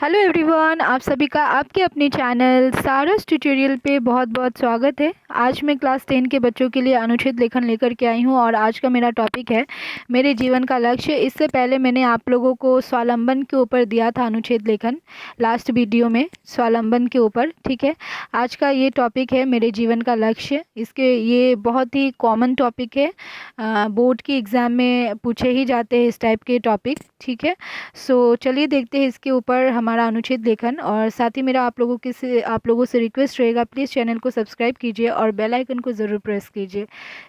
Hello everyone, आप सभी का आपके अपने चैनल सारस ट्यूटोरियल पे बहुत बहुत स्वागत है। आज मैं क्लास 10 के बच्चों के लिए अनुच्छेद लेखन लेकर के आई हूँ और आज का मेरा टॉपिक है मेरे जीवन का लक्ष्य। इससे पहले मैंने आप लोगों को स्वावलंबन के ऊपर दिया था अनुच्छेद लेखन, लास्ट वीडियो में स्वावलंबन के ऊपर। ठीक है, आज का ये टॉपिक है मेरे जीवन का लक्ष्य। ये बहुत ही कॉमन टॉपिक है, बोर्ड की एग्ज़ाम में पूछे ही जाते हैं इस टाइप के टॉपिक। ठीक है, सो चलिए देखते हैं इसके ऊपर हमारा अनुच्छेद लेखन। और साथ ही मेरा आप लोगों से रिक्वेस्ट रहेगा, प्लीज़ चैनल को सब्सक्राइब कीजिए और बेल आइकन को ज़रूर प्रेस कीजिए।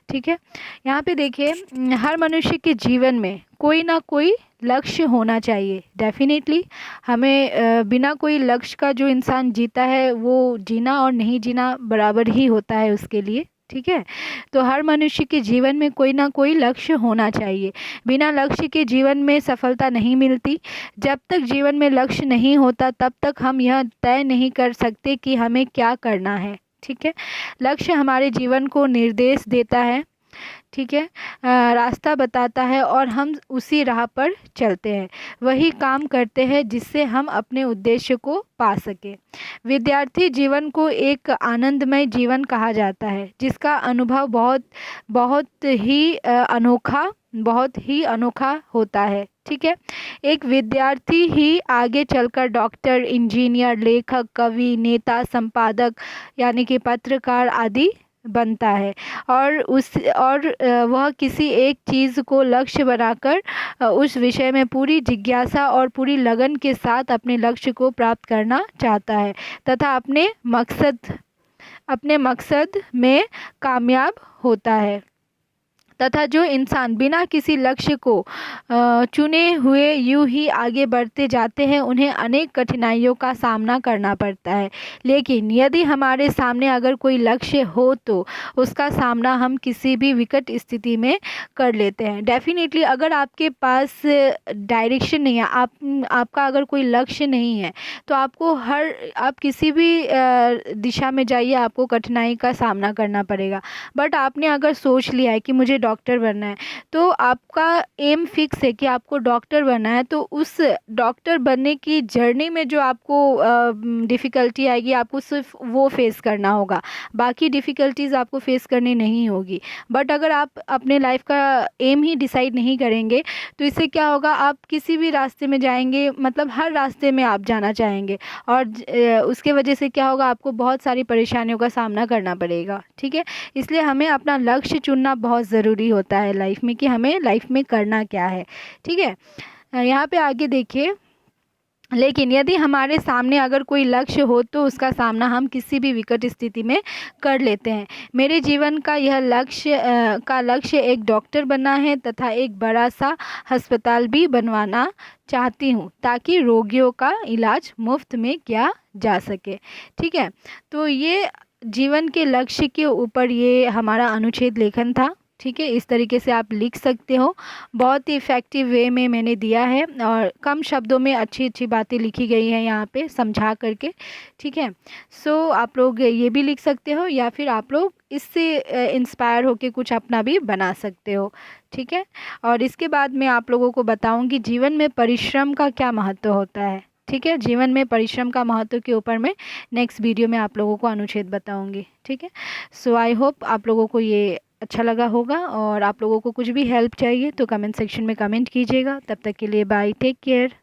ठीक है, यहाँ पे देखिए, हर मनुष्य के जीवन में कोई ना कोई लक्ष्य होना चाहिए। डेफिनेटली हमें बिना कोई लक्ष्य का जो इंसान जीता है वो जीना और नहीं जीना बराबर ही होता है उसके लिए। ठीक है, तो हर मनुष्य के जीवन में कोई ना कोई लक्ष्य होना चाहिए। बिना लक्ष्य के जीवन में सफलता नहीं मिलती। जब तक जीवन में लक्ष्य नहीं होता तब तक हम यह तय नहीं कर सकते कि हमें क्या करना है। ठीक है, लक्ष्य हमारे जीवन को निर्देश देता है। ठीक है, रास्ता बताता है और हम उसी राह पर चलते हैं, वही काम करते हैं जिससे हम अपने उद्देश्य को पा सके। विद्यार्थी जीवन को एक आनंदमय जीवन कहा जाता है जिसका अनुभव बहुत ही अनोखा होता है। ठीक है, एक विद्यार्थी ही आगे चलकर डॉक्टर, इंजीनियर, लेखक, कवि, नेता, संपादक यानी कि पत्रकार आदि बनता है और वह किसी एक चीज़ को लक्ष्य बनाकर उस विषय में पूरी जिज्ञासा और पूरी लगन के साथ अपने लक्ष्य को प्राप्त करना चाहता है तथा अपने मकसद में कामयाब होता है। तथा जो इंसान बिना किसी लक्ष्य को चुने हुए यूं ही आगे बढ़ते जाते हैं उन्हें अनेक कठिनाइयों का सामना करना पड़ता है। लेकिन यदि हमारे सामने अगर कोई लक्ष्य हो तो उसका सामना हम किसी भी विकट स्थिति में कर लेते हैं। डेफिनेटली अगर आपके पास डायरेक्शन नहीं है, आपका अगर कोई लक्ष्य नहीं है तो आप किसी भी दिशा में जाइए, आपको कठिनाई का सामना करना पड़ेगा। बट आपने अगर सोच लिया है कि मुझे डॉक्टर बनना है तो आपका एम फिक्स है कि आपको डॉक्टर बनना है, तो उस डॉक्टर बनने की जर्नी में जो आपको डिफ़िकल्टी आएगी आपको सिर्फ वो फेस करना होगा, बाकी डिफ़िकल्टीज़ आपको फेस करनी नहीं होगी। बट अगर आप अपने लाइफ का एम ही डिसाइड नहीं करेंगे तो इससे क्या होगा, आप किसी भी रास्ते में जाएंगे, मतलब हर रास्ते में आप जाना चाहेंगे और उसके वजह से क्या होगा, आपको बहुत सारी परेशानियों का सामना करना पड़ेगा। ठीक है, इसलिए हमें अपना लक्ष्य चुनना बहुत ज़रूरी होता है लाइफ में कि हमें लाइफ में करना क्या है। ठीक है, यहाँ पे आगे देखिए, लेकिन यदि हमारे सामने अगर कोई लक्ष्य हो तो उसका सामना हम किसी भी विकट स्थिति में कर लेते हैं। मेरे जीवन का यह लक्ष्य एक डॉक्टर बनना है तथा एक बड़ा सा अस्पताल भी बनवाना चाहती हूँ ताकि रोगियों का इलाज मुफ्त में किया जा सके। ठीक है, तो ये जीवन के लक्ष्य के ऊपर ये हमारा अनुच्छेद लेखन था। ठीक है, इस तरीके से आप लिख सकते हो। बहुत ही इफ़ेक्टिव वे में मैंने दिया है और कम शब्दों में अच्छी अच्छी बातें लिखी गई हैं यहाँ पे समझा करके। ठीक है, सो आप लोग ये भी लिख सकते हो या फिर आप लोग इससे इंस्पायर होके कुछ अपना भी बना सकते हो। ठीक है, और इसके बाद मैं आप लोगों को बताऊँगी जीवन में परिश्रम का क्या महत्व होता है। ठीक है, जीवन में परिश्रम का महत्व के ऊपर मैं नेक्स्ट वीडियो में आप लोगों को अनुच्छेद बताऊंगी। ठीक है, सो आई होप आप लोगों को ये अच्छा लगा होगा और आप लोगों को कुछ भी हेल्प चाहिए तो कमेंट सेक्शन में कमेंट कीजिएगा। तब तक के लिए बाय, टेक केयर।